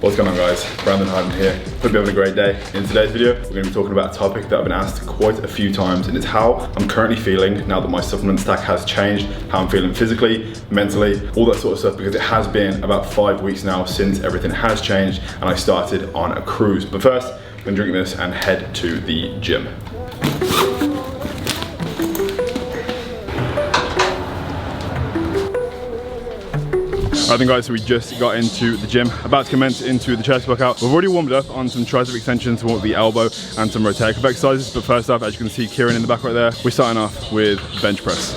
What's going on, guys? Brandon Harden here. Hope you're having a great day. In today's video, we're going to be talking about a topic that I've been asked quite a few times, and it's how I'm currently feeling now that my supplement stack has changed, how I'm feeling physically, mentally, all that sort of stuff, because it has been about 5 weeks now since everything has changed and I started on a cruise. But first, I'm going to drink this and head to the gym. Alright then guys, so we just got into the gym, about to commence into the chest workout. We've already warmed up on some tricep extensions, some of the elbow and some rotator cuff exercises, but first off, as you can see Kieran in the back right there, we're starting off with bench press.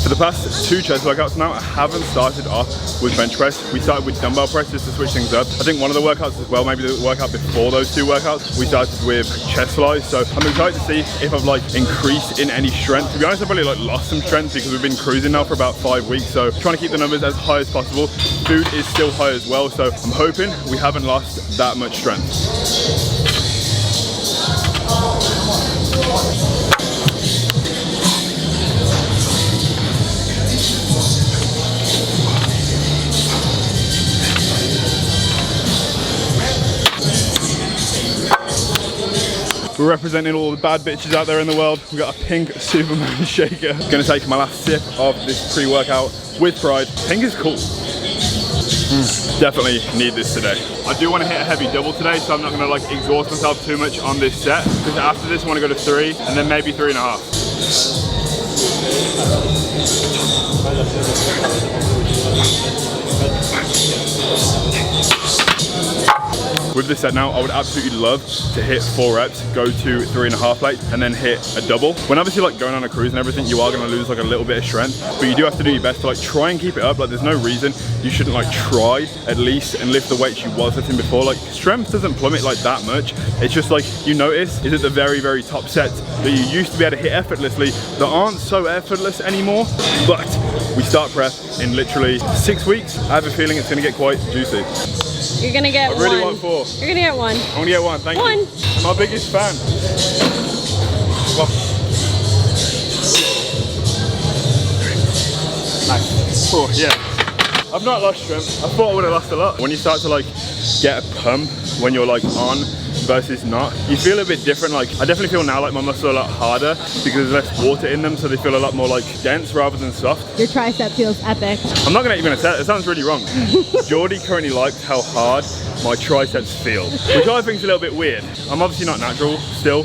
For the past 2 chest workouts now, I haven't started off with bench press. We started with dumbbell press just to switch things up. I think one of the workouts as well, maybe the workout before those 2 workouts, we started with chest flies. So I'm excited to see if I've increased in any strength. To be honest, I've probably lost some strength because we've been cruising now for about 5 weeks. So trying to keep the numbers as high as possible. Food is still high as well. So I'm hoping we haven't lost that much strength. We're representing all the bad bitches out there in the world. We've got a pink Superman shaker. Gonna take my last sip of this pre-workout with pride. Pink is cool. Definitely need this today. I do want to hit a heavy double today, so I'm not gonna exhaust myself too much on this set, because after this I want to go to 3 and then maybe 3.5. With this set now, I would absolutely love to hit 4 reps, go to 3.5 plates, and then hit a double. When obviously going on a cruise and everything, you are gonna lose a little bit of strength, but you do have to do your best to try and keep it up. There's no reason you shouldn't try at least and lift the weights you was lifting before. Strength doesn't plummet that much. It's just you notice is at the very, very top sets that you used to be able to hit effortlessly that aren't so effortless anymore. But we start prep in literally 6 weeks. I have a feeling it's gonna get quite juicy. You're gonna get 1. I really want 4. You're gonna get 1. I'm gonna get 1, thank you. 1. My biggest fan. Well. Nice. Oh, yeah. I've not lost strength. I thought I would have lost a lot. When you start to get a pump when you're on versus not, you feel a bit different. I definitely feel now my muscles are a lot harder because there's less water in them, so they feel a lot more dense rather than soft. Your tricep feels epic. I'm not even gonna say it, it sounds really wrong. Geordie currently likes how hard my triceps feel, which I think is a little bit weird. I'm obviously not natural still,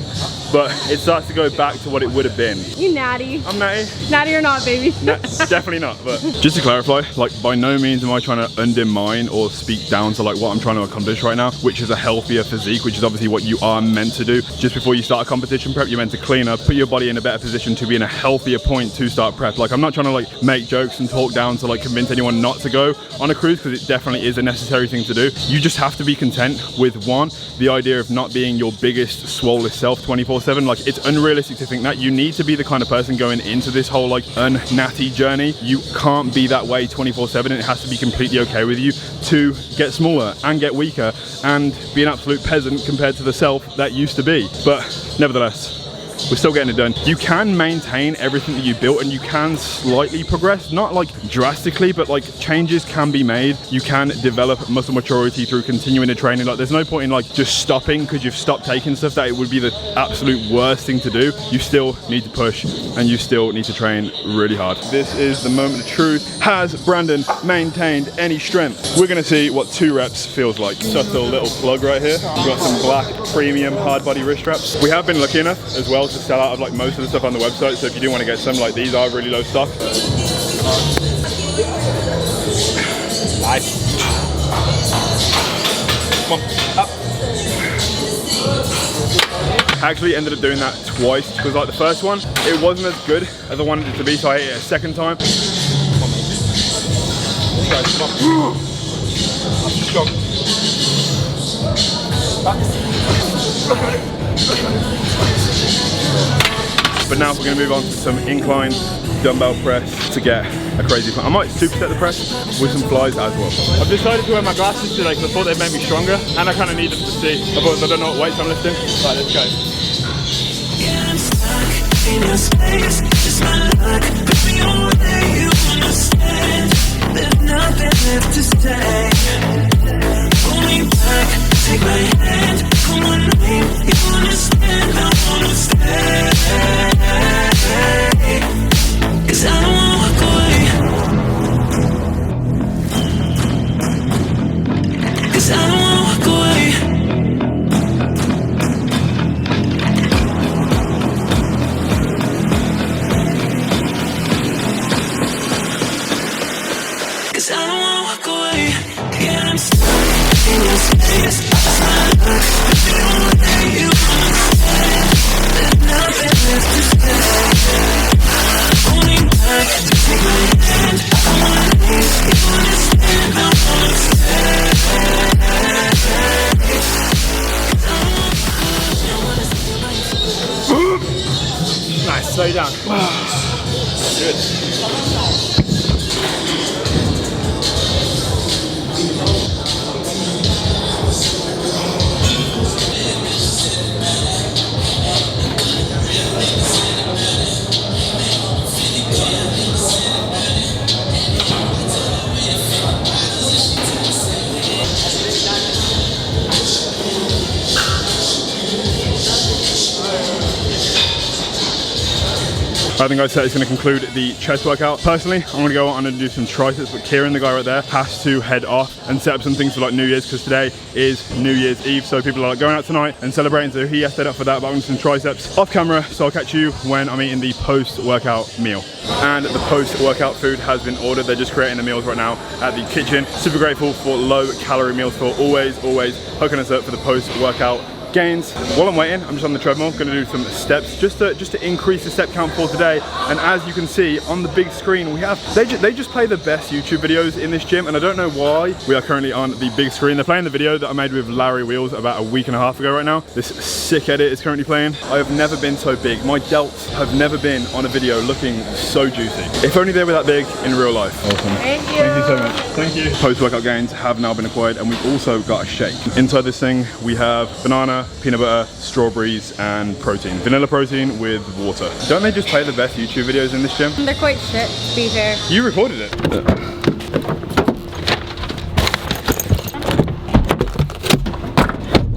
but it starts to go back to what it would have been. You natty. I'm natty. Natty or not, baby. Definitely not, but just to clarify, by no means am I trying to undermine or speak down to what I'm trying to accomplish right now, which is a healthier physique, which is obviously what you are meant to do. Just before you start a competition prep, you're meant to clean up, put your body in a better position to be in a healthier point to start prep. I'm not trying to make jokes and talk down to convince anyone not to go on a cruise, because it definitely is a necessary thing to do. You just have to be content with the idea of not being your biggest, swollest self 24/7. It's unrealistic to think that. You need to be the kind of person going into this whole unnatty journey. You can't be that way 24/7, and it has to be completely okay with you to get smaller and get weaker and be an absolute peasant compared to the self that used to be. But nevertheless, we're still getting it done. You can maintain everything that you built, and you can slightly progress, not drastically, but changes can be made. You can develop muscle maturity through continuing to training. There's no point in just stopping because you've stopped taking stuff. That it would be the absolute worst thing to do. You still need to push, and you still need to train really hard. This is the moment of truth. Has Brandon maintained any strength? We're gonna see what 2 reps feels like. Just a little plug right here. We've got some black premium hard body wrist straps. We have been lucky enough as well to sell out of most of the stuff on the website, so if you do want to get some, these are really low stock. Nice. Come on, up. I actually ended up doing that twice, because the first one, it wasn't as good as I wanted it to be, so I hit it a second time. Come on, mate. Come on. Strong. But now we're going to move on to some incline dumbbell press to get a crazy plan. I might superset the press with some flies as well. I've decided to wear my glasses today because I thought they'd make me stronger, and I kind of need them to see. Otherwise I don't know what weights I'm lifting. Right, let's go. In your space, just my luck, put me on where you understand. There's nothing left to say. 'cause I don't wanna walk away. Yeah, I'm stuck in your space. It's not luck, but you don't let you understand. There's nothing left to say. Holding back, take my hand. I wanna leave, you understand. I wanna stay. Nice, slow down. Good. I think I said it's going to conclude the chest workout. Personally, I'm going to go on and do some triceps, but Kieran, the guy right there, has to head off and set up some things for like New Year's, because today is New Year's Eve, so people are like going out tonight and celebrating, so he has to head up for that. But I'm going to do some triceps off camera, so I'll catch you when I'm eating the post-workout meal. And the post-workout food has been ordered. They're just creating the meals right now at the kitchen. Super grateful for low-calorie meals, for always hooking us up for the post-workout gains. While I'm waiting, I'm just on the treadmill, gonna do some steps just to increase the step count for today. And as you can see on the big screen, we have they just play the best YouTube videos in this gym, and I don't know why we are currently on the big screen. They're playing the video that I made with Larry Wheels about a week and a half ago right now. This sick edit is currently playing. I have never been so big. My delts have never been on a video looking so juicy. If only they were that big in real life. Awesome. Thank you. Thank you so much. Thank you. Post-workout gains have now been acquired, and we've also got a shake. Inside this thing, we have banana, peanut butter, strawberries, and protein. Vanilla protein with water. Don't they just play the best YouTube videos in this gym? They're quite shit, to be fair. You recorded it.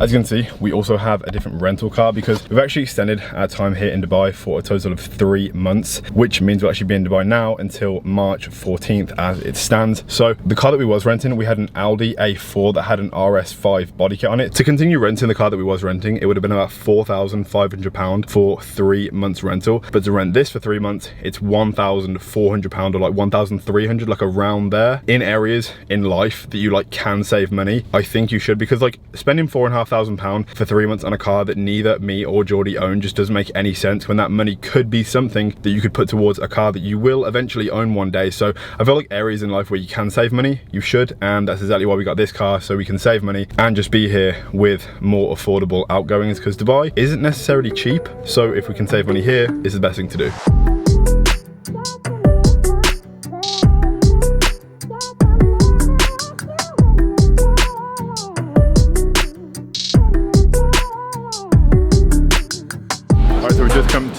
As you can see, we also have a different rental car because we've actually extended our time here in Dubai for a total of 3 months, which means we'll actually be in Dubai now until March 14th as it stands. So the car that we was renting, we had an Audi A4 that had an RS5 body kit on it. To continue renting the car that we was renting, it would have been about £4,500 for 3 months rental. But to rent this for 3 months, it's £1,400 or like 1,300, like around there. In areas in life that you like can save money, I think you should, because like spending £4,500 for 3 months on a car that neither me or Geordie own just doesn't make any sense, when that money could be something that you could put towards a car that you will eventually own one day. So I feel like areas in life where you can save money, you should, and that's exactly why we got this car, so we can save money and just be here with more affordable outgoings, because Dubai isn't necessarily cheap, so if we can save money here, it's the best thing to do.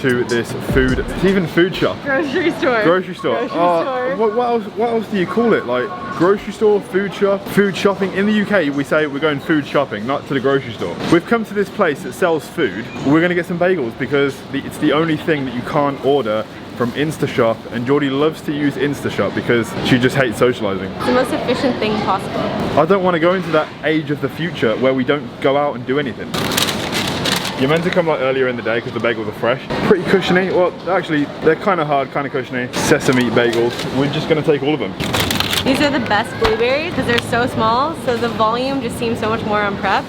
To this food, it's even food shop. Grocery store. Grocery store. Grocery store. What else do you call it? Like grocery store, food shop, food shopping. In the UK, we say we're going food shopping, not to the grocery store. We've come to this place that sells food. We're gonna get some bagels because it's the only thing that you can't order from InstaShop, and Geordie loves to use InstaShop because she just hates socializing. It's the most efficient thing possible. I don't want to go into that age of the future where we don't go out and do anything. You're meant to come like earlier in the day because the bagels are fresh. Pretty cushiony. Well, actually, they're kind of hard, kind of cushiony. Sesame bagels. We're just gonna take all of them. These are the best blueberries because they're so small, so the volume just seems so much more on prep.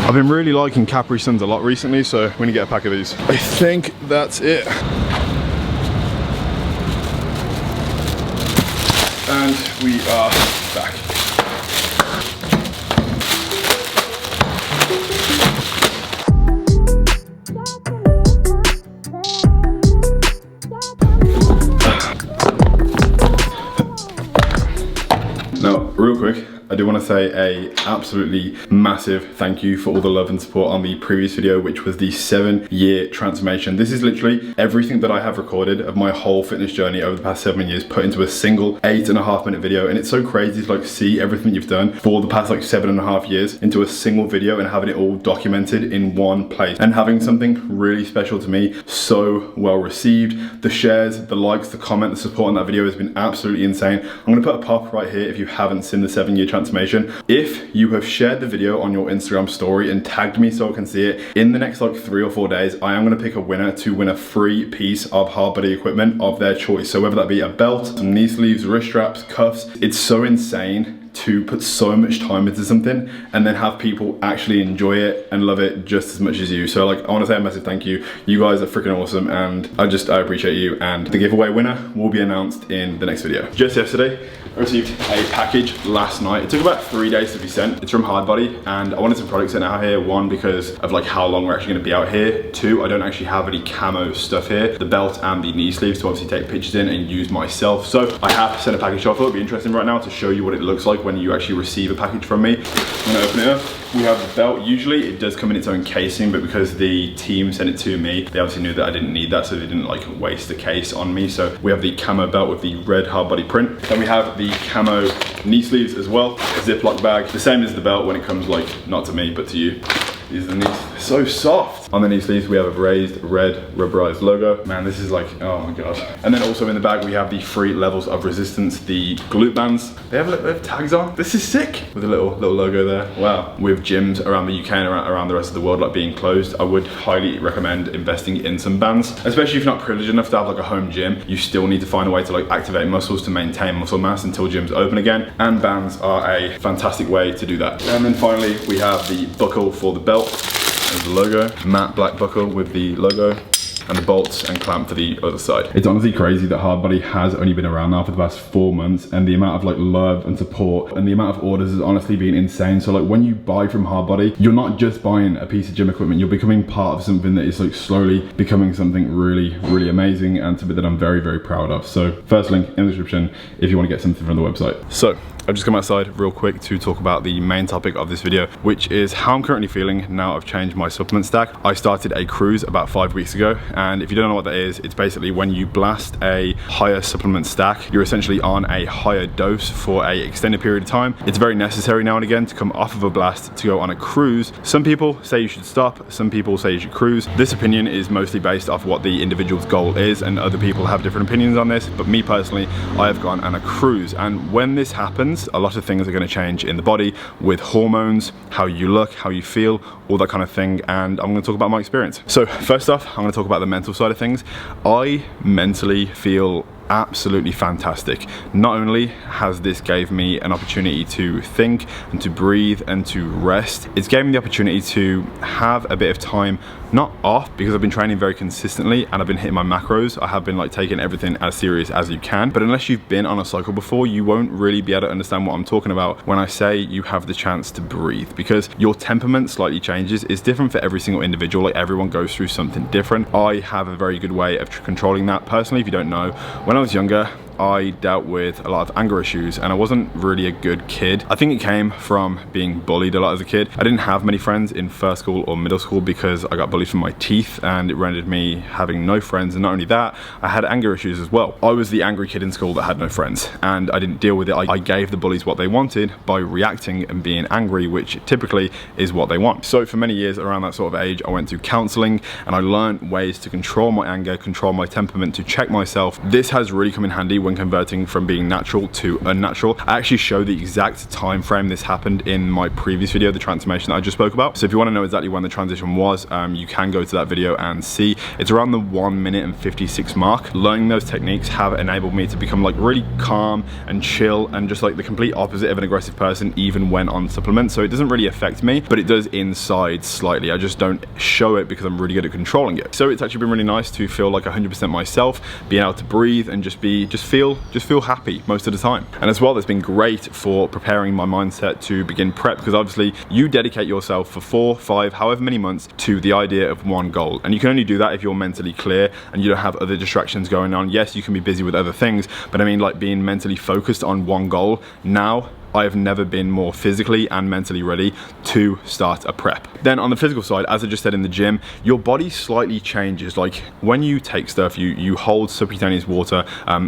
I've been really liking Capri Suns a lot recently, so we're gonna get a pack of these. I think that's it. And we are back. Now, real quick, I do want to say a absolutely massive thank you for all the love and support on the previous video, which was the 7-year transformation. This is literally everything that I have recorded of my whole fitness journey over the past 7 years put into a single 8.5 minute video. And it's so crazy to like see everything you've done for the past like 7.5 years into a single video and having it all documented in one place, and having something really special to me so well received. The shares, the likes, the comment, the support on that video has been absolutely insane. I'm gonna put a pop right here if you haven't seen the 7-year transformation. If you have shared the video on your Instagram story and tagged me so I can see it, in the next like 3 or 4 days, I am gonna pick a winner to win a free piece of hard body equipment of their choice. So whether that be a belt, some knee sleeves, wrist straps, cuffs, it's so insane to put so much time into something and then have people actually enjoy it and love it just as much as you. So like, I want to say a massive thank you. You guys are freaking awesome, and I appreciate you. And the giveaway winner will be announced in the next video. Just yesterday, I received a package last night. It took about 3 days to be sent. It's from Hardbody, and I wanted some products sent out here. One, because of like how long we're actually gonna be out here. Two, I don't actually have any camo stuff here. The belt and the knee sleeves to obviously take pictures in and use myself. So I have sent a package off. It'll be interesting right now to show you what it looks like when you actually receive a package from me. I'm gonna open it up. We have the belt. Usually it does come in its own casing, but because the team sent it to me, they obviously knew that I didn't need that, so they didn't like waste the case on me. So we have the camo belt with the red Hardbody print. Then we have the camo knee sleeves as well, a Ziploc bag, the same as the belt when it comes like, not to me, but to you. These are the knees, they're so soft. On the knee sleeves, we have a raised red rubberized logo. Man, this is like, oh my God. And then also in the bag, we have the 3 levels of resistance, the glute bands. They have a little bit of tags on. This is sick. With a little logo there. Wow. With gyms around the UK and around the rest of the world like being closed, I would highly recommend investing in some bands. Especially if you're not privileged enough to have like a home gym, you still need to find a way to like activate muscles to maintain muscle mass until gyms open again. And bands are a fantastic way to do that. And then finally, we have the buckle for the belt. There's the logo, matte black buckle with the logo, and the bolts and clamp for the other side. It's honestly crazy that Hardbody has only been around now for the past 4 months, and the amount of like love and support and the amount of orders has honestly been insane. So like when you buy from Hardbody, you're not just buying a piece of gym equipment, you're becoming part of something that is like slowly becoming something really, really amazing, and something that I'm very, very proud of. So first link in the description if you want to get something from the website. So I've just come outside real quick to talk about the main topic of this video, which is how I'm currently feeling now I've changed my supplement stack. I started a cruise about 5 weeks ago, and if you don't know what that is, it's basically when you blast a higher supplement stack, you're essentially on a higher dose for a extended period of time. It's very necessary now and again to come off of a blast to go on a cruise. Some people say you should stop, some people say you should cruise. This opinion is mostly based off what the individual's goal is, and other people have different opinions on this, but me personally, I have gone on a cruise, and when this happens, a lot of things are going to change in the body with hormones, how you look, how you feel, all that kind of thing, and I'm going to talk about my experience. So first off, I'm going to talk about the mental side of things. I mentally feel absolutely fantastic. Not only has this gave me an opportunity to think and to breathe and to rest, it's gave me the opportunity to have a bit of time not off, because I've been training very consistently and I've been hitting my macros. I have been like taking everything as serious as you can, but unless you've been on a cycle before, you won't really be able to understand what I'm talking about when I say you have the chance to breathe, because your temperament slightly changes. It's different for every single individual. Like everyone goes through something different. I have a very good way of controlling that. Personally, if you don't know, when I was younger, I dealt with a lot of anger issues, and I wasn't really a good kid. I think it came from being bullied a lot as a kid. I didn't have many friends in first school or middle school because I got bullied from my teeth, and it rendered me having no friends. And not only that, I had anger issues as well. I was the angry kid in school that had no friends, and I didn't deal with it. I gave the bullies what they wanted by reacting and being angry, which typically is what they want. So for many years around that sort of age, I went to counseling and I learned ways to control my anger, control my temperament, to check myself. This has really come in handy when converting from being natural to unnatural. I actually show the exact time frame this happened in my previous video, the transformation that I just spoke about. So if you want to know exactly when the transition was, you can go to that video and see. It's around the 1 minute and 56 mark. Learning those techniques have enabled me to become like really calm and chill and just like the complete opposite of an aggressive person, even when on supplements. So it doesn't really affect me, but it does inside slightly. I just don't show it because I'm really good at controlling it. So it's actually been really nice to feel like 100% myself, being able to breathe and just feel happy most of the time. And as well, that's been great for preparing my mindset to begin prep, because obviously you dedicate yourself for 4, 5, however many months to the idea of one goal. And you can only do that if you're mentally clear and you don't have other distractions going on. Yes, you can be busy with other things, but I mean like being mentally focused on one goal. Now, I have never been more physically and mentally ready to start a prep. Then on the physical side, as I just said in the gym, your body slightly changes. Like when you take stuff, you hold subcutaneous water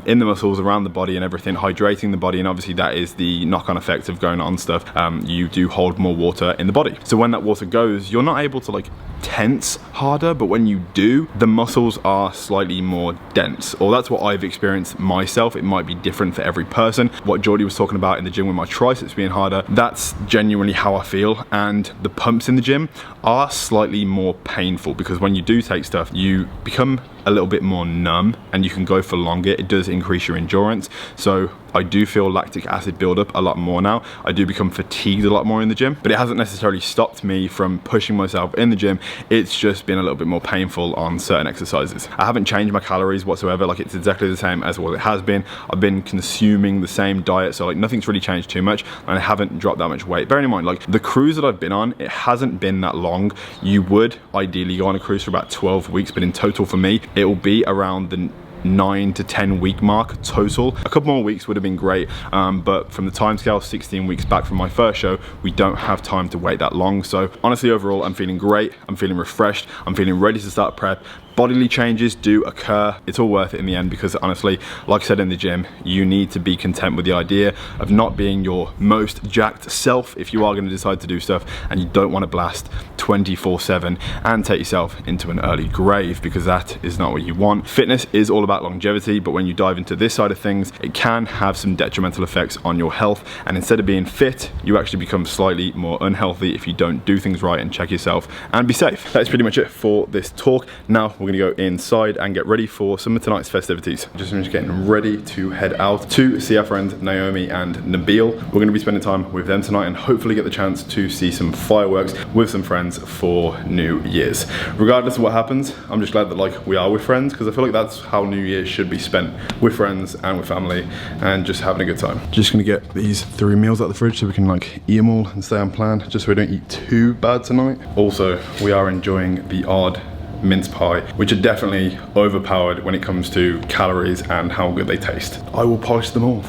in the muscles around the body and everything, hydrating the body, and obviously that is the knock-on effect of going on stuff. You do hold more water in the body. So when that water goes, you're not able to like tense harder, but when you do, the muscles are slightly more dense, or that's what I've experienced myself. It might be different for every person. What Geordie was talking about in the gym with my triceps being harder, that's genuinely how I feel. And the pumps in the gym are slightly more painful because when you do take stuff, you become a little bit more numb and you can go for longer. It does increase your endurance. So I do feel lactic acid build up a lot more now. I do become fatigued a lot more in the gym, but it hasn't necessarily stopped me from pushing myself in the gym. It's just been a little bit more painful on certain exercises. I haven't changed my calories whatsoever. Like, it's exactly the same as what it has been. I've been consuming the same diet, so like nothing's really changed too much, and I haven't dropped that much weight. Bearing in mind, like, the cruise that I've been on, it hasn't been that long. You would ideally go on a cruise for about 12 weeks, but in total for me, it will be around the 9 to 10 week mark total. A couple more weeks would have been great, but from the time scale, 16 weeks back from my first show, we don't have time to wait that long. So honestly, overall, I'm feeling great. I'm feeling refreshed. I'm feeling ready to start prep. Bodily changes do occur. It's all worth it in the end because honestly, like I said in the gym, you need to be content with the idea of not being your most jacked self if you are going to decide to do stuff, and you don't want to blast 24/7 and take yourself into an early grave, because that is not what you want. Fitness is all about longevity, but when you dive into this side of things, it can have some detrimental effects on your health, and instead of being fit, you actually become slightly more unhealthy if you don't do things right and check yourself and be safe. That's pretty much it for this talk. Now we're gonna go inside and get ready for some of tonight's festivities. Just getting ready to head out to see our friends Naomi and Nabil. We're gonna be spending time with them tonight and hopefully get the chance to see some fireworks with some friends for New Year's. Regardless of what happens, I'm just glad that like we are with friends, because I feel like that's how New Year's should be spent, with friends and with family and just having a good time. Just gonna get these 3 meals out of the fridge so we can like eat them all and stay on plan, just so we don't eat too bad tonight. Also, we are enjoying the odd mince pie, which are definitely overpowered when it comes to calories and how good they taste. I will polish them all.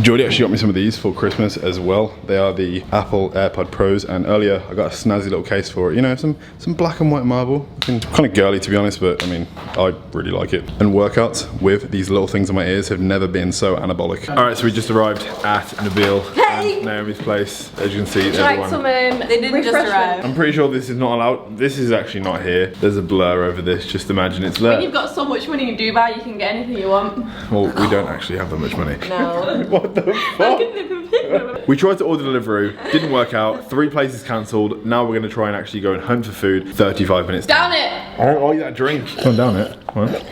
Jordy actually got me some of these for Christmas as well. They are the Apple AirPod Pros, and earlier I got a snazzy little case for it. You know, some black and white marble. Kind of girly to be honest, but I mean, I really like it. And workouts with these little things in my ears have never been so anabolic. All right, so we just arrived at Nabil and Naomi's place. As you can see, everyone. They didn't just arrive. I'm pretty sure this is not allowed. This is actually not here. There's a blur over this. Just imagine it's there. When you've got so much money in Dubai, you can get anything you want. Well, we don't actually have that much money. No. What the fuck? We tried to order Deliveroo, didn't work out. 3 places cancelled. Now we're gonna try and actually go and hunt for food. 35 minutes. Down it! I don't like that drink. Come down it. What?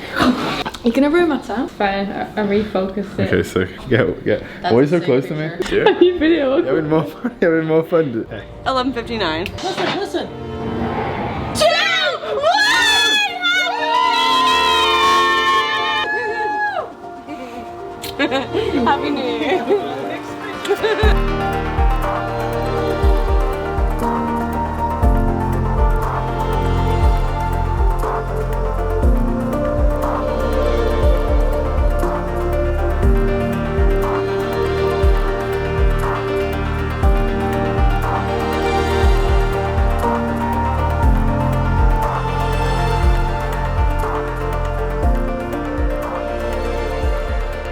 You're gonna ruin my time. Fine, I refocused it. Okay, so get. Why are you so close to me? Yeah. Your video. Having more fun. Having more fun. 11:59. Listen. Happy New Year.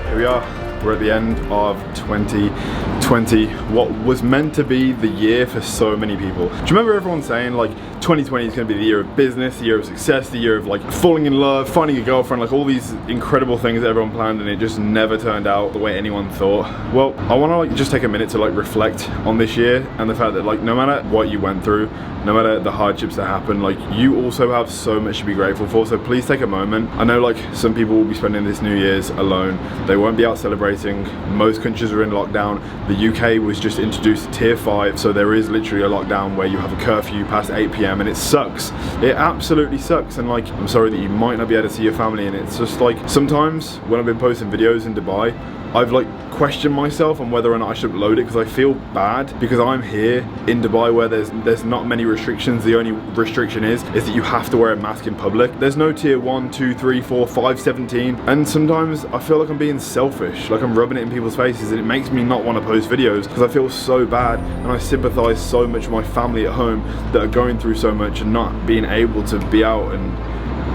Here we are. We're at the end of 2020, what was meant to be the year for so many people. Do you remember everyone saying like 2020 is going to be the year of business, the year of success, the year of like falling in love, finding a girlfriend, like all these incredible things that everyone planned, and it just never turned out the way anyone thought? Well, I want to like just take a minute to like reflect on this year and the fact that like no matter what you went through, no matter the hardships that happen, like you also have so much to be grateful for. So please take a moment. I know like some people will be spending this New Year's alone. They won't be out celebrating. Most countries are in lockdown. The UK was just introduced to tier 5, so there is literally a lockdown where you have a curfew past 8 PM and it sucks. It absolutely sucks, and like I'm sorry that you might not be able to see your family, and it's just like sometimes when I've been posting videos in Dubai, I've like questioned myself on whether or not I should upload it, because I feel bad because I'm here in Dubai where there's not many restrictions. The only restriction is that you have to wear a mask in public. There's no tier 1, 2, 3, 4, 5, 17, and sometimes I feel like I'm being selfish, like I'm rubbing it in people's faces, and it makes me not want to post videos because I feel so bad, and I sympathize so much with my family at home that are going through so much and not being able to be out and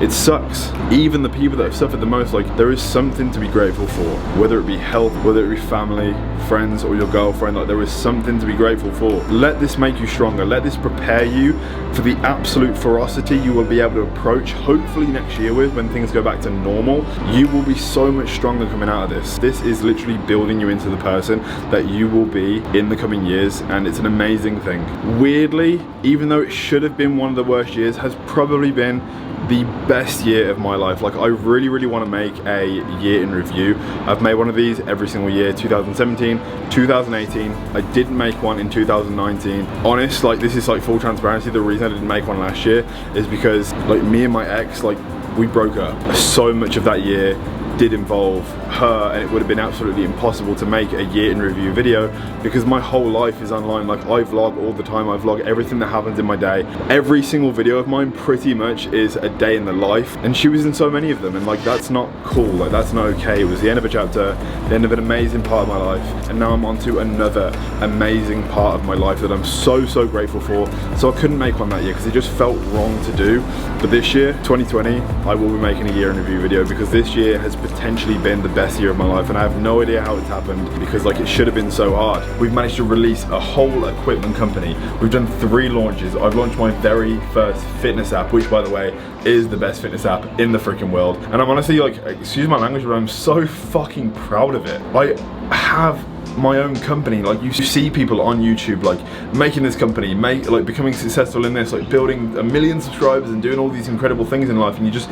it sucks. Even the people that have suffered the most, like, there is something to be grateful for. Whether it be health, whether it be family, friends, or your girlfriend, like, there is something to be grateful for. Let this make you stronger. Let this prepare you for the absolute ferocity you will be able to approach hopefully next year with, when things go back to normal. You will be so much stronger coming out of this. This is literally building you into the person that you will be in the coming years, and it's an amazing thing. Weirdly, even though it should have been one of the worst years, has probably been the best year of my life. Like, I really want to make a year in review. I've made one of these every single year. 2017, 2018, I didn't make one in 2019. Honest, like, this is like full transparency, the reason I didn't make one last year is because, like, me and my ex, like, we broke up. So much of that year did involve her, and it would have been absolutely impossible to make a year in review video because my whole life is online. Like, I vlog all the time. I vlog everything that happens in my day. Every single video of mine pretty much is a day in the life, and she was in so many of them, and like, that's not cool. Like, that's not okay. It was the end of a chapter, the end of an amazing part of my life, and now I'm on to another amazing part of my life that I'm so grateful for. So I couldn't make one that year because it just felt wrong to do. But this year, 2020, I will be making a year in review video because this year has potentially been the best year of my life, and I have no idea how it's happened because, like, it should have been so hard. We've managed to release a whole equipment company. We've done 3 launches. I've launched my very first fitness app, which, by the way, is the best fitness app in the freaking world. And I'm honestly, like, excuse my language, but I'm so fucking proud of it. I have my own company. Like, you see people on YouTube, like, making this company, like, becoming successful in this, like, building 1 million subscribers and doing all these incredible things in life, and you just,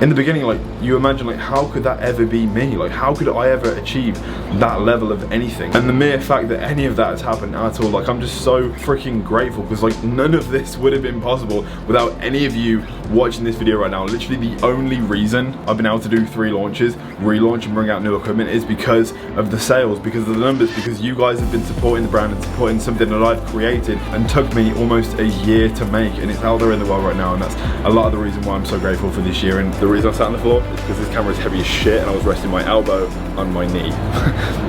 in the beginning, like, you imagine, like, how could that ever be me? Like, how could I ever achieve that level of anything? And the mere fact that any of that has happened at all, like, I'm just so freaking grateful because, like, none of this would have been possible without any of you watching this video right now. Literally the only reason I've been able to do 3 launches, relaunch and bring out new equipment is because of the sales, because of the numbers, because you guys have been supporting the brand and supporting something that I've created and took me almost a year to make, and it's out there in the world right now. And that's a lot of the reason why I'm so grateful for this year. And the reason I sat on the floor is because this camera is heavy as shit, and I was resting my elbow on my knee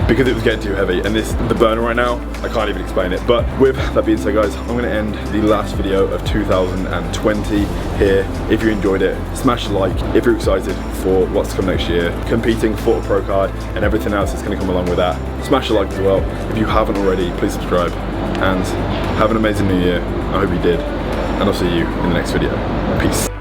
because it was getting too heavy. And the burner right now, I can't even explain it. But with that being said, guys, I'm going to end the last video of 2020 here. If you enjoyed it, smash the like. If you're excited for what's to come next year, competing for a pro card and everything else that's going to come along with that, smash the like as well. If you haven't already, please subscribe, and have an amazing new year. I hope you did, and I'll see you in the next video. Peace.